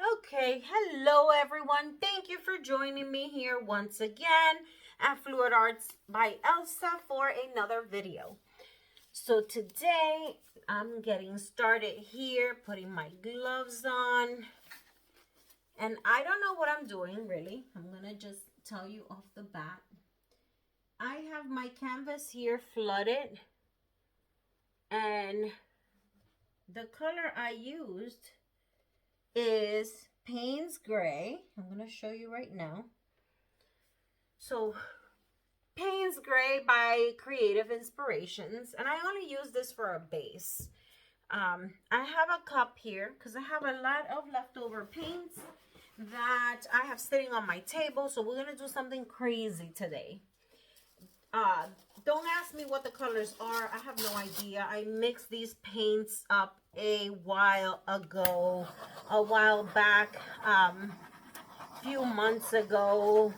Okay, hello everyone. Thank you for joining me here once again at Fluid Arts by Elsa for another video. So today I'm getting started here, putting my gloves on. And I don't know what I'm doing really. I'm going to just tell you off the bat. I have my canvas here flooded, and the color I used is Paynes Gray. I'm going to show you right now. So Paynes Gray by Creative Inspirations, and I only use this for a base. I have a cup here because I have a lot of leftover paints that I have sitting on my table, so we're going to do something crazy today. Don't ask me what the colors are. I have no idea. I mixed these paints up a while ago, a while back, few months ago,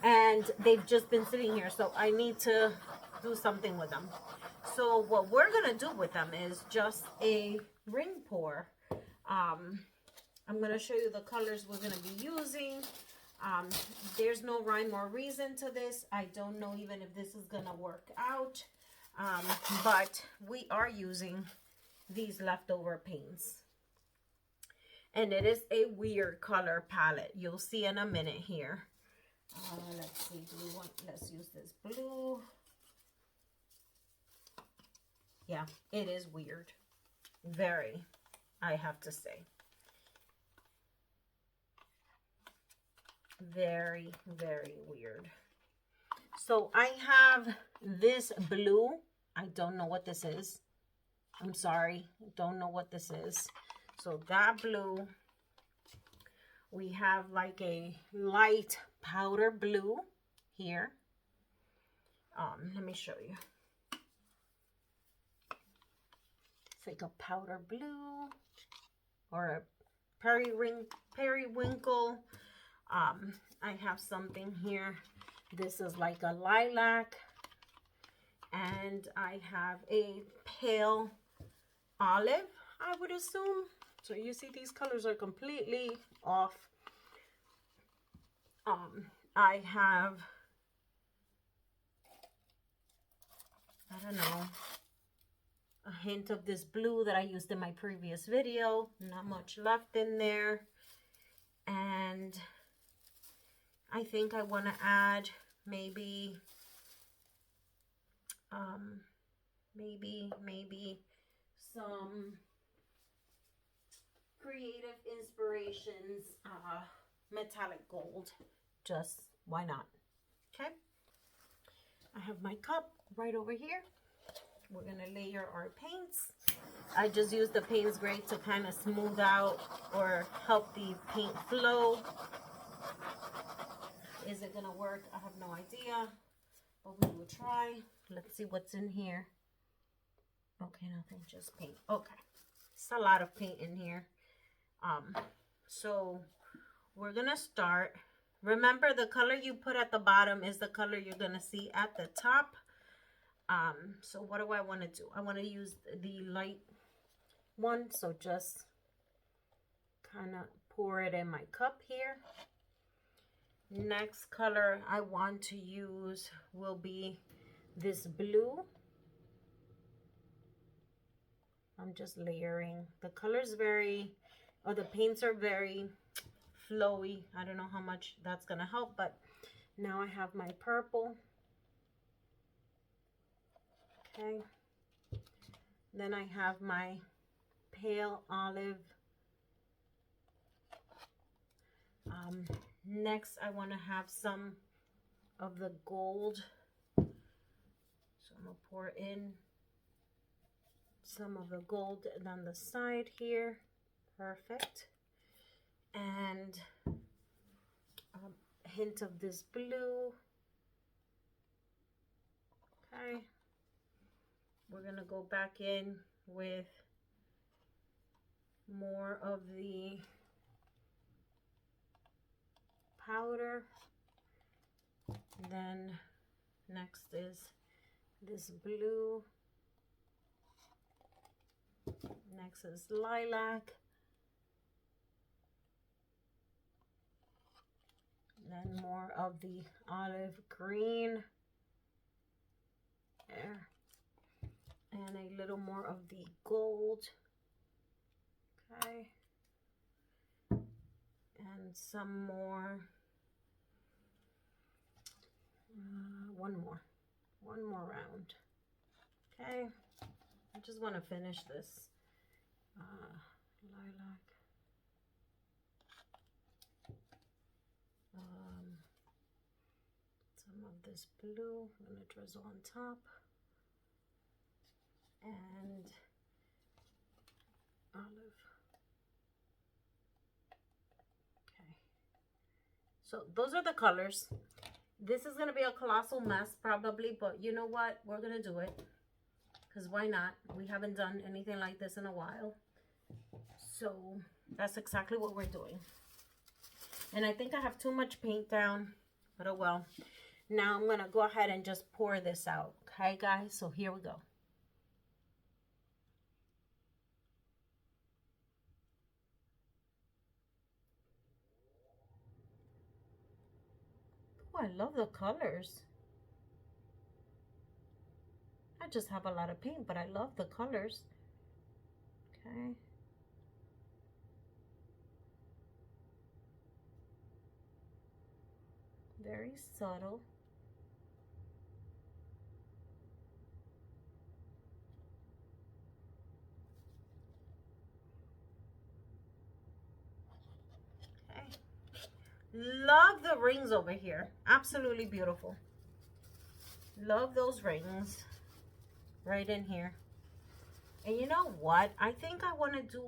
and they've just been sitting here, so I need to do something with them. So what we're gonna do with them is just a ring pour. I'm gonna show you the colors we're gonna be using. There's no rhyme or reason to this. I don't know even if this is gonna work out, but we are using these leftover paints, and it is a weird color palette. You'll see in a minute here. Let's see, let's use this blue. Yeah, it is weird. Very, I have to say. Very, very weird. So I have this blue. I don't know what this is. I'm sorry. Don't know what this is. So that blue. We have like a light powder blue here. Let me show you. It's like a powder blue or a periwinkle. I have something here. This is like a lilac, and I have a pale olive, I would assume. So you see these colors are completely off. I have, I don't know, a hint of this blue that I used in my previous video. Not much left in there. And I think I want to add maybe some Creative Inspirations metallic gold. Just why not? Okay, I have my cup right over here. We're gonna layer our paints. I just use the Paynes Gray to kind of smooth out or help the paint flow. Is it gonna work? I have no idea, but we will try. Let's see what's in here. Okay, nothing, just paint. Okay, it's a lot of paint in here. So we're gonna start. Remember, the color you put at the bottom is the color you're gonna see at the top. So what do I want to do? I want to use the light one, so just kind of pour it in my cup here. Next color I want to use will be this blue. I'm just layering. The color's very, or the paints are very flowy. I don't know how much that's gonna help, but now I have my purple. Okay, then I have my pale olive. Next I want to have some of the gold, so I'm gonna pour in some of the gold on the side here. Perfect. And a hint of this blue. Okay, we're gonna go back in with more of the powder. Then next is this blue. Next is lilac. then more of the olive green there, and a little more of the gold. Okay, and some more, one more round. Okay, I just want to finish this lilac. Some of this blue I'm going to drizzle on top, and olive. Okay, so those are the colors. This is going to be a colossal mess probably, but you know what? We're going to do it because why not? We haven't done anything like this in a while. So that's exactly what we're doing. And I think I have too much paint down, but oh well. Now I'm going to go ahead and just pour this out. Okay, guys? So here we go. Oh, I love the colors. I just have a lot of paint, but I love the colors. Okay. Very subtle. Okay. Love the rings over here. Absolutely beautiful. Love those rings right in here. And you know what? I think I want to do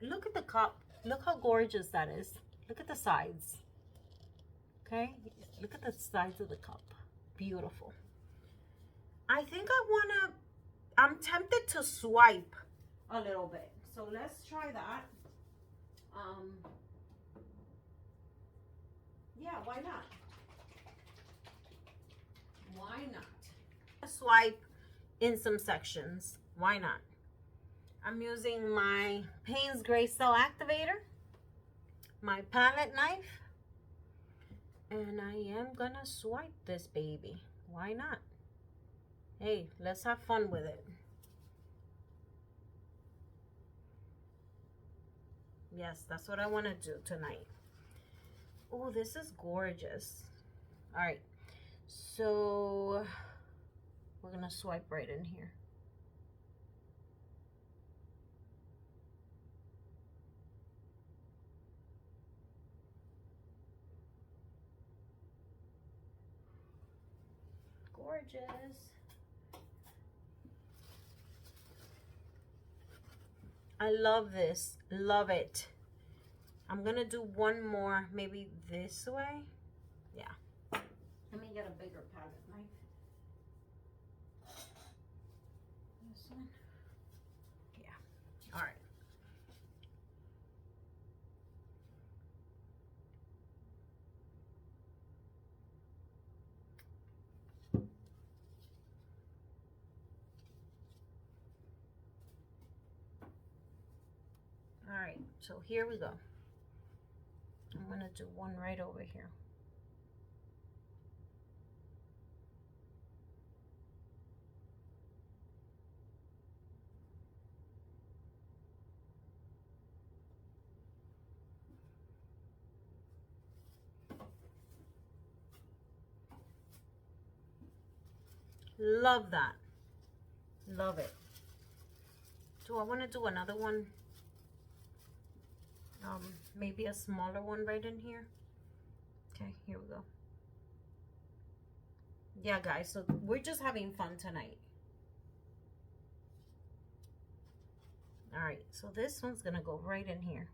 look at the cup. Look how gorgeous that is. Look at the sides. Okay? Look at the sides of the cup. Beautiful. I think I'm tempted to swipe a little bit. So let's try that. Yeah, why not? Why not? Swipe in some sections. Why not? I'm using my Paynes Gray Cell Activator, my palette knife, and I am gonna swipe this baby. Why not? Hey, let's have fun with it. Yes, that's what I want to do tonight. Oh, this is gorgeous. All right, so we're gonna swipe right in here. Gorgeous. I love this. Love it. I'm gonna do one more, maybe this way. Yeah. Let me get a bigger palette knife. This one. Yeah. All right. All right, so here we go. I'm gonna do one right over here. Love that. Love it. Do I want to do another one? Maybe a smaller one right in here. Okay, here we go. Yeah, guys, so we're just having fun tonight. All right, so this one's gonna go right in here.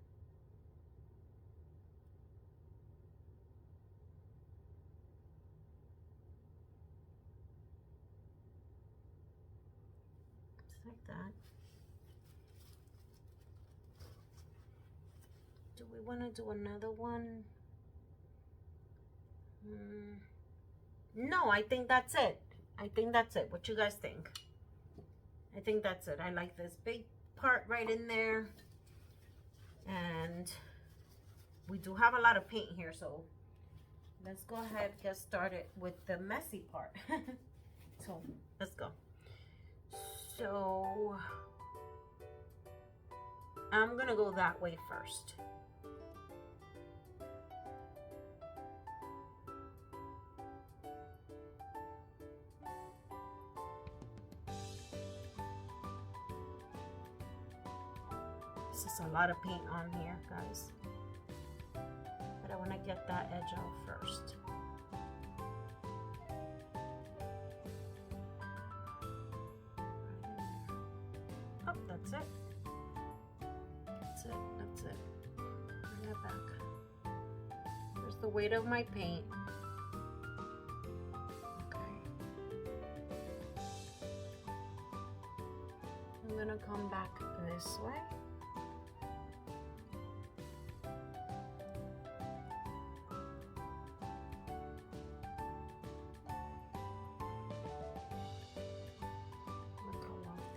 Just like that. Do we want to do another one? No, I think that's it. I think that's it. What you guys think? I think that's it. I like this big part right in there. And we do have a lot of paint here, so let's go ahead and get started with the messy part. So let's go. So I'm gonna go that way first. This is a lot of paint on here, guys. But I want to get that edge out first. Oh, that's it. That's it. That's it. Bring it back. There's the weight of my paint. Okay. I'm gonna come back this way.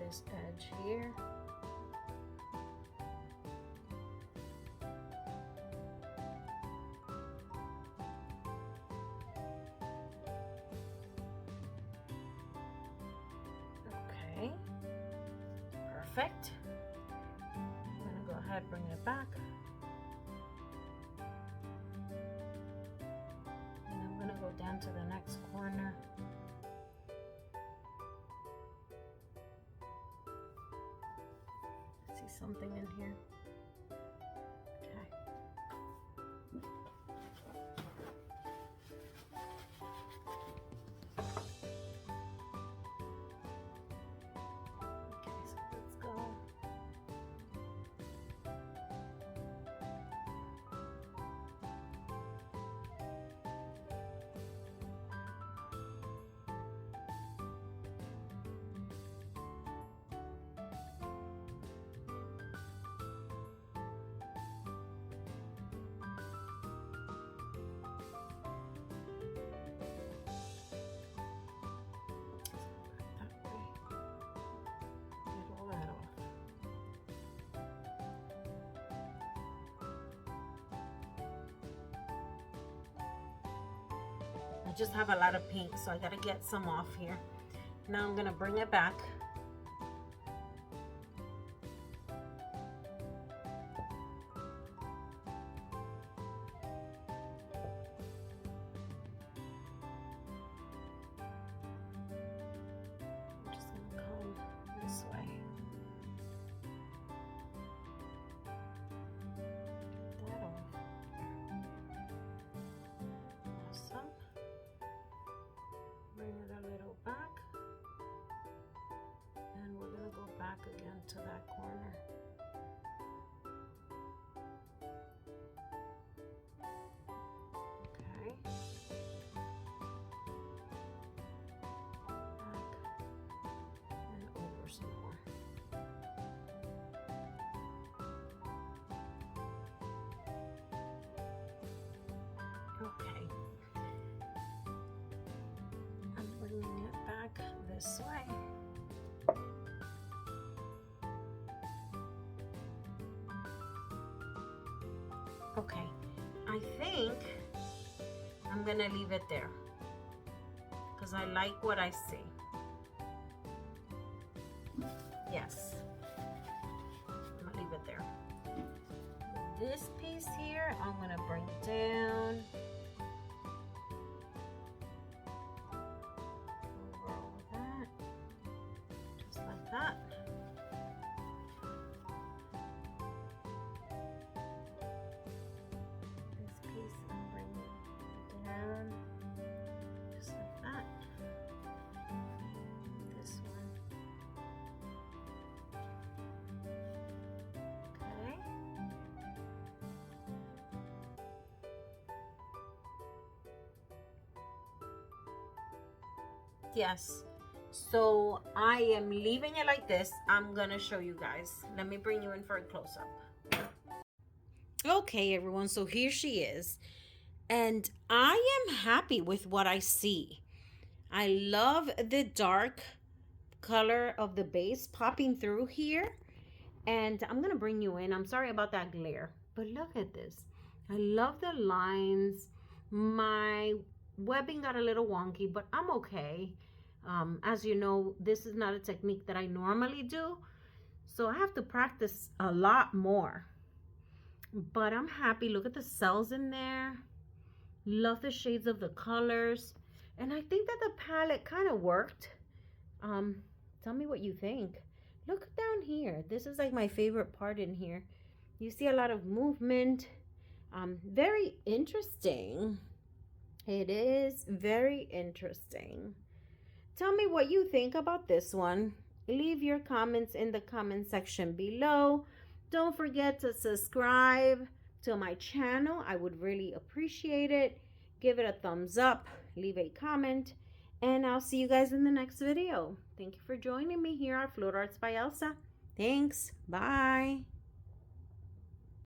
This edge here. Okay, perfect. I'm gonna go ahead and bring it back. And I'm gonna go down to the next corner. Something in here. Okay. Okay, so let's go. I just have a lot of paint, so I gotta get some off here. Now I'm gonna bring it back. I'm just gonna come this way. Get that off. Awesome. Bring it a little back, and we're gonna go back again to that corner. Okay. Back and over some more. Okay. Bringing it back this way. Okay, I think I'm gonna leave it there because I like what I see. Yes, I'm gonna leave it there. This piece here, I'm gonna bring down. That. This piece I'm bringing down just like that. This one. Okay. Yes. So I am leaving it like this. I'm gonna show you guys. Let me bring you in for a close-up. Okay, everyone, so here she is. And I am happy with what I see. I love the dark color of the base popping through here. And I'm gonna bring you in. I'm sorry about that glare, but look at this. I love the lines, My webbing got a little wonky, but I'm okay. As you know, this is not a technique that I normally do, so I have to practice a lot more. But I'm happy. Look at the cells in there. Love the shades of the colors. And I think that the palette kind of worked. Tell me what you think. Look down here. This is like my favorite part in here. You see a lot of movement. Very interesting. It is very interesting. Tell me what you think about this one. Leave your comments in the comment section below. Don't forget to subscribe to my channel. I would really appreciate it. Give it a thumbs up. Leave a comment. And I'll see you guys in the next video. Thank you for joining me here at Float Arts by Elsa. Thanks. Bye.